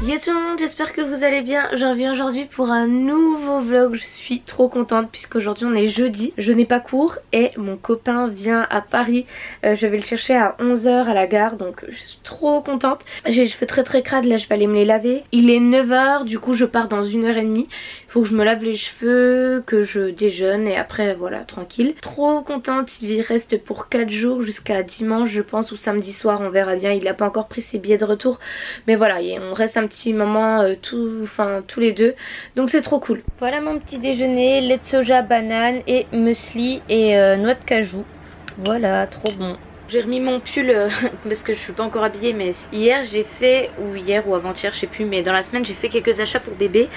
Yo tout le monde, j'espère que vous allez bien. Je reviens aujourd'hui pour un nouveau vlog. Je suis trop contente puisqu'aujourd'hui on est jeudi. Je n'ai pas cours et mon copain vient à Paris. Je vais le chercher à 11 h à la gare, donc je suis trop contente. J'ai les cheveux très crades, là je vais aller me les laver. Il est 9 h, du coup je pars dans 1h30. Il faut que je me lave les cheveux, que je déjeune et après voilà, tranquille. Trop contente, il reste pour 4 jours jusqu'à dimanche je pense, ou samedi soir, on verra bien. Il n'a pas encore pris ses billets de retour, mais voilà, on reste un petit moment tous les deux, donc c'est trop cool. Voilà mon petit déjeuner, lait de soja, banane et muesli et noix de cajou. Voilà, trop bon. J'ai remis mon pull parce que je suis pas encore habillée, mais hier j'ai fait, ou hier ou avant-hier je sais plus, mais dans la semaine j'ai fait quelques achats pour bébé.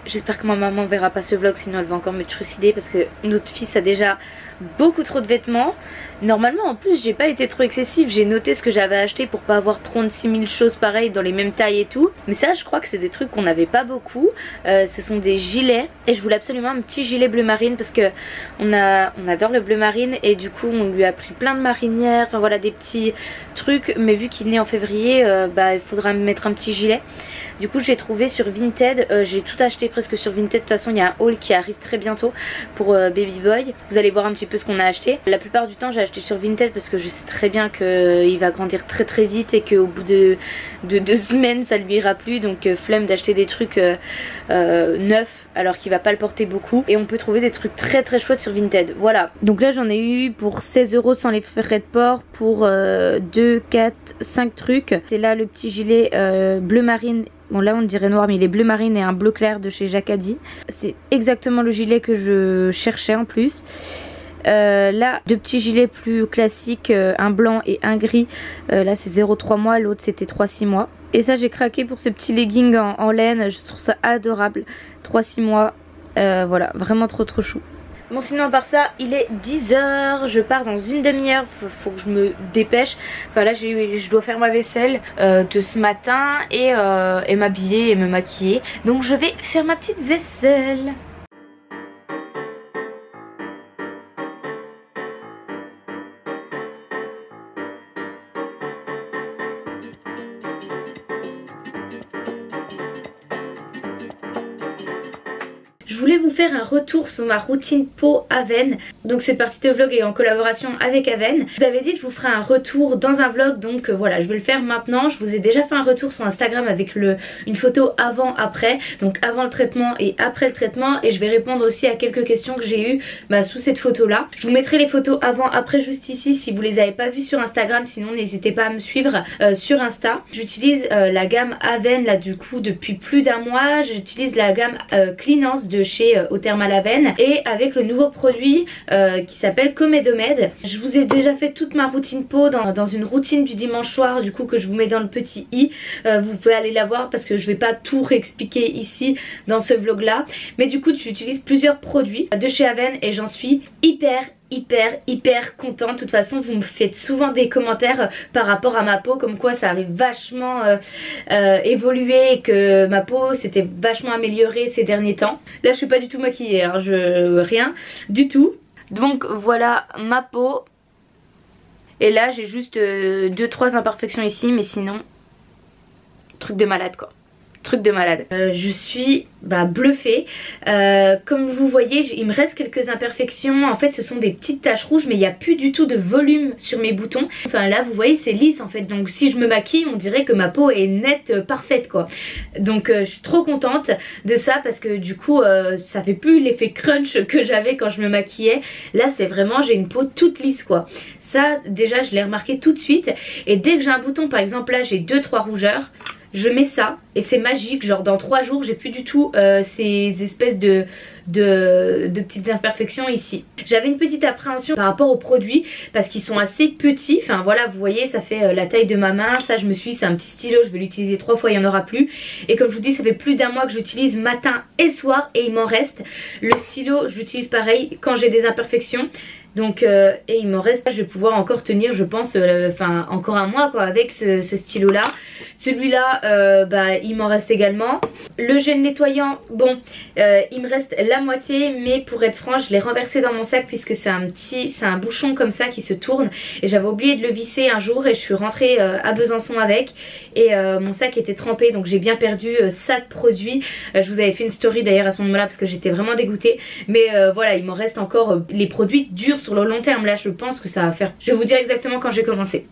J'espère que ma maman verra pas ce vlog, sinon elle va encore me trucider parce que notre fils a déjà beaucoup trop de vêtements. Normalement en plus j'ai pas été trop excessive, j'ai noté ce que j'avais acheté pour pas avoir 36 000 choses pareilles dans les mêmes tailles et tout. Mais ça je crois que c'est des trucs qu'on n'avait pas beaucoup. Ce sont des gilets et je voulais absolument un petit gilet bleu marine parce que on adore le bleu marine et du coup on lui a pris plein de marinières, enfin voilà des petits trucs. Mais vu qu'il est né en février, il faudra me mettre un petit gilet. Du coup j'ai trouvé sur Vinted, j'ai tout acheté presque sur Vinted. De toute façon il y a un haul qui arrive très bientôt pour Baby Boy. Vous allez voir un petit peu ce qu'on a acheté. La plupart du temps j'ai acheté sur Vinted parce que je sais très bien qu'il va grandir très très vite et qu'au bout de 2 semaines ça lui ira plus. Donc flemme d'acheter des trucs neufs alors qu'il va pas le porter beaucoup. Et on peut trouver des trucs très très chouettes sur Vinted. Voilà, donc là j'en ai eu pour 16 € sans les frais de port pour 2, 4, 5 trucs. C'est là le petit gilet bleu marine. Bon là on dirait noir mais il est bleu marine et un bleu clair de chez Jacadi. C'est exactement le gilet que je cherchais en plus. Là 2 petits gilets plus classiques, un blanc et un gris. Là c'est 0,3 mois, l'autre c'était 3,6 mois. Et ça j'ai craqué pour ce petit legging en laine, je trouve ça adorable. 3,6 mois, voilà, vraiment trop chou. Bon sinon à part ça il est 10 h, je pars dans une demi-heure, faut que je me dépêche. Enfin là je dois faire ma vaisselle de ce matin et m'habiller et me maquiller. Donc je vais faire ma petite vaisselle. Je voulais vous faire un retour sur ma routine peau Aven. Donc cette partie de vlog est en collaboration avec Aven. Je vous avais dit que je vous ferai un retour dans un vlog, donc voilà, je vais le faire maintenant. Je vous ai déjà fait un retour sur Instagram avec une photo avant après, donc avant le traitement et après le traitement, et je vais répondre aussi à quelques questions que j'ai eues sous cette photo là. Je vous mettrai les photos avant après juste ici si vous les avez pas vues sur Instagram, sinon n'hésitez pas à me suivre sur Insta. J'utilise la gamme Aven là du coup depuis plus d'1 mois. J'utilise la gamme Cleanance de chez Thermal Aven et avec le nouveau produit qui s'appelle Comedomed. Je vous ai déjà fait toute ma routine peau dans une routine du dimanche soir du coup que je vous mets dans le petit i. Vous pouvez aller la voir parce que je vais pas tout réexpliquer ici dans ce vlog là, mais du coup j'utilise plusieurs produits de chez Aven et j'en suis hyper contente. De toute façon vous me faites souvent des commentaires par rapport à ma peau comme quoi ça arrive vachement évolué et que ma peau s'était vachement améliorée ces derniers temps. Là je suis pas du tout maquillée hein, rien du tout. Donc voilà ma peau. Et là j'ai juste 2-3 imperfections ici, mais sinon truc de malade quoi. Truc de malade. Je suis bluffée. Comme vous voyez il me reste quelques imperfections. En fait ce sont des petites taches rouges, mais il n'y a plus du tout de volume sur mes boutons. Enfin là vous voyez c'est lisse en fait. Donc si je me maquille on dirait que ma peau est nette, parfaite quoi. Donc je suis trop contente de ça parce que du coup ça fait plus l'effet crunch que j'avais quand je me maquillais. Là c'est vraiment, j'ai une peau toute lisse quoi. Ça déjà je l'ai remarqué tout de suite. Et dès que j'ai un bouton, par exemple là j'ai 2-3 rougeurs, je mets ça et c'est magique, genre dans 3 jours j'ai plus du tout ces espèces de petites imperfections ici. J'avais une petite appréhension par rapport aux produits parce qu'ils sont assez petits. Enfin voilà vous voyez ça fait la taille de ma main. Ça je me suis dit c'est un petit stylo, je vais l'utiliser 3 fois, il n'y en aura plus. Et comme je vous dis ça fait plus d'1 mois que j'utilise matin et soir et il m'en reste. Le stylo j'utilise pareil quand j'ai des imperfections. Donc et il m'en reste, je vais pouvoir encore tenir je pense encore 1 mois quoi avec ce stylo là. Celui-là, il m'en reste également. Le gel nettoyant, bon, il me reste la moitié, mais pour être franche, je l'ai renversé dans mon sac puisque c'est un bouchon comme ça qui se tourne. Et j'avais oublié de le visser un jour et je suis rentrée à Besançon avec. Et mon sac était trempé, donc j'ai bien perdu ça de produits. Je vous avais fait une story d'ailleurs à ce moment-là parce que j'étais vraiment dégoûtée. Mais voilà, il m'en reste encore. Les produits durent sur le long terme. Là, je pense que ça va faire... Je vais vous dire exactement quand j'ai commencé.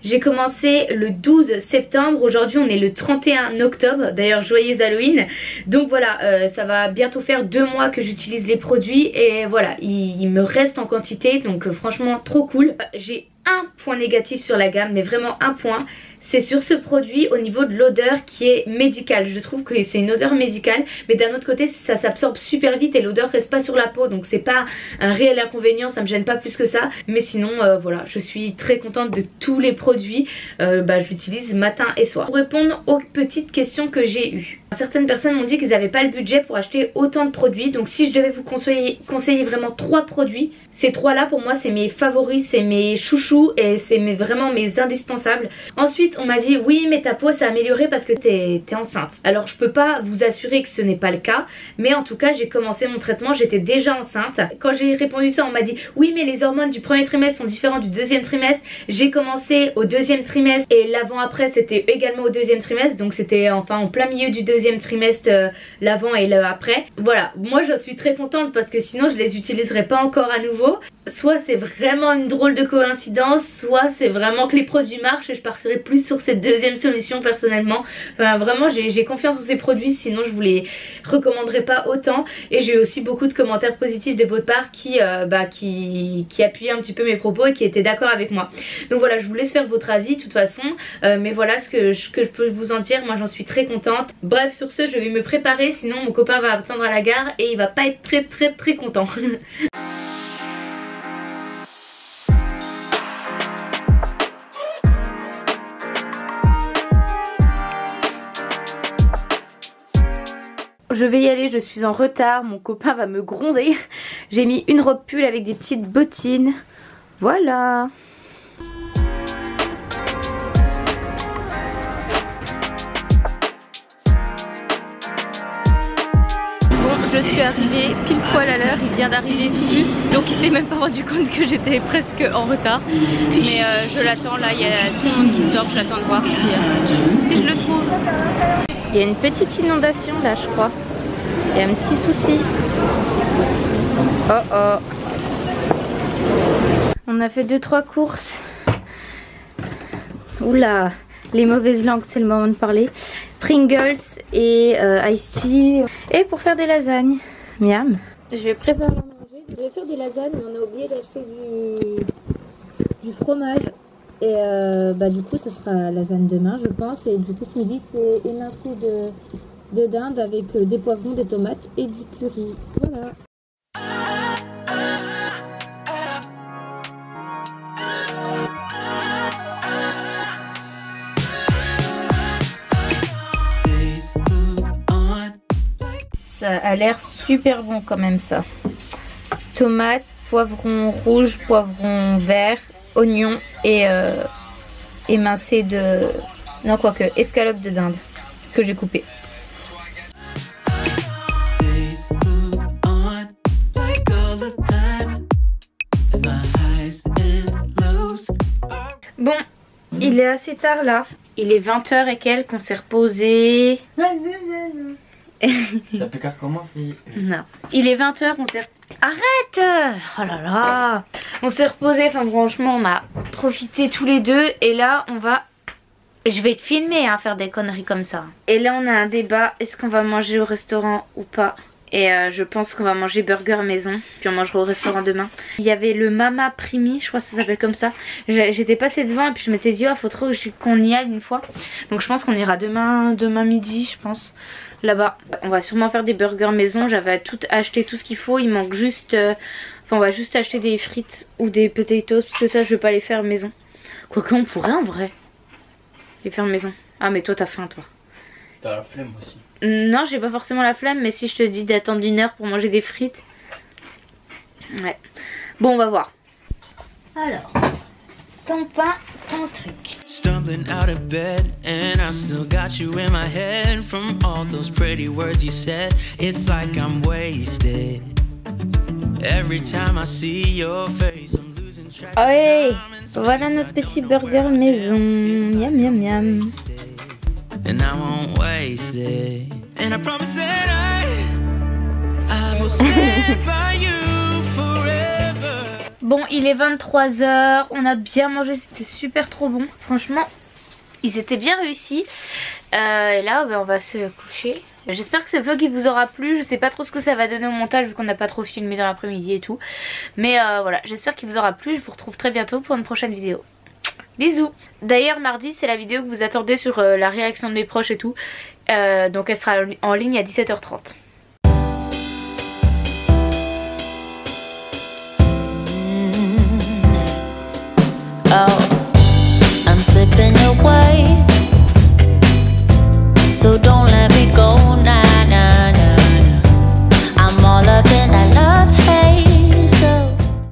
J'ai commencé le 12 septembre, aujourd'hui on est le 31 octobre, d'ailleurs joyeux Halloween. Donc voilà, ça va bientôt faire 2 mois que j'utilise les produits et voilà, il me reste en quantité, donc franchement trop cool. J'ai un point négatif sur la gamme, mais vraiment un point. C'est sur ce produit au niveau de l'odeur qui est médicale. Je trouve que c'est une odeur médicale, mais d'un autre côté ça s'absorbe super vite et l'odeur reste pas sur la peau, donc c'est pas un réel inconvénient, ça me gêne pas plus que ça. Mais sinon voilà, je suis très contente de tous les produits, je l'utilise matin et soir. Pour répondre aux petites questions que j'ai eues, certaines personnes m'ont dit qu'ils n'avaient pas le budget pour acheter autant de produits, donc si je devais vous conseiller vraiment 3 produits, ces 3 là pour moi c'est mes favoris, c'est mes chouchous et c'est vraiment mes indispensables. Ensuite on m'a dit oui mais ta peau s'est améliorée parce que t'es enceinte. Alors je peux pas vous assurer que ce n'est pas le cas, mais en tout cas j'ai commencé mon traitement, j'étais déjà enceinte. Quand j'ai répondu ça on m'a dit oui mais les hormones du premier trimestre sont différentes du deuxième trimestre. J'ai commencé au deuxième trimestre et l'avant après c'était également au deuxième trimestre, donc c'était enfin en plein milieu du deuxième trimestre, l'avant et le après. Voilà, moi je suis très contente parce que sinon je les utiliserai pas encore à nouveau. Soit c'est vraiment une drôle de coïncidence, soit c'est vraiment que les produits marchent et je partirai plus sur cette deuxième solution personnellement. Enfin vraiment j'ai confiance en ces produits, sinon je vous les recommanderais pas autant. Et j'ai eu aussi beaucoup de commentaires positifs de votre part qui appuyaient un petit peu mes propos et qui étaient d'accord avec moi. Donc voilà, je vous laisse faire votre avis de toute façon, mais voilà ce que je peux vous en dire, moi j'en suis très contente. Bref, sur ce je vais me préparer, sinon mon copain va attendre à la gare et il va pas être très content. Je vais y aller, je suis en retard, mon copain va me gronder. J'ai mis une robe pull avec des petites bottines. Voilà. Bon, je suis arrivée pile poil à l'heure, il vient d'arriver tout juste. Donc il s'est même pas rendu compte que j'étais presque en retard. Mais je l'attends, là il y a tout le monde qui sort, j'attends de voir si je le trouve. Il y a une petite inondation là je crois. Il y a un petit souci. Oh oh. On a fait 2-3 courses. Oula, les mauvaises langues, c'est le moment de parler. Pringles et iced tea. Et pour faire des lasagnes. Miam. Je vais préparer à manger. Je vais faire des lasagnes, mais on a oublié d'acheter du fromage. Et du coup ça sera lasagne demain je pense. Et du coup ce midi c'est émincé de dinde avec des poivrons, des tomates et du curry. Voilà. Ça a l'air super bon quand même ça. Tomates, poivrons rouges, poivrons verts, oignons et émincé de... non quoique, escalope de dinde que j'ai coupé. Bon, il est assez tard là. Il est 20h et quelques, on s'est reposé. Ça peut qu'à commencer. Non. Il est 20h, on s'est... Arrête! Oh là là! On s'est reposé, enfin franchement on a profité tous les deux. Et là on va... Je vais te filmer hein, faire des conneries comme ça. Et là on a un débat, est-ce qu'on va manger au restaurant ou pas? Et je pense qu'on va manger burger maison. Puis on mangera au restaurant demain. Il y avait le Mama Primi, je crois que ça s'appelle comme ça. J'étais passée devant et puis je m'étais dit oh faut trop qu'on y aille une fois. Donc je pense qu'on ira demain midi je pense. Là-bas. On va sûrement faire des burgers maison. J'avais tout acheté tout ce qu'il faut. Il manque juste... on va juste acheter des frites ou des potatoes. Parce que ça je vais pas les faire maison. Quoique on pourrait en vrai les faire maison. Ah mais toi t'as faim toi. T'as la flemme aussi. Non j'ai pas forcément la flemme. Mais si je te dis d'attendre 1 heure pour manger des frites. Ouais. Bon on va voir. Alors. Ton pain, ton truc. Stumbling out of bed, and I still got you in my head from all those pretty words you said. It's like I'm wasted. Every time I see your face, I'm losing track of Ouais, time and space. voilà notre petit burger maison. Miam miam miam. And I won't waste it. And I promise that I will stand by you forever. Bon, il est 23 h, on a bien mangé, c'était super trop bon. Franchement, ils étaient bien réussis. Et là, on va se coucher. J'espère que ce vlog il vous aura plu. Je sais pas trop ce que ça va donner au montage vu qu'on n'a pas trop filmé dans l'après-midi et tout. Mais voilà, j'espère qu'il vous aura plu. Je vous retrouve très bientôt pour une prochaine vidéo. Bisous. D'ailleurs mardi c'est la vidéo que vous attendez sur la réaction de mes proches et tout. Donc elle sera en ligne à 17 h 30.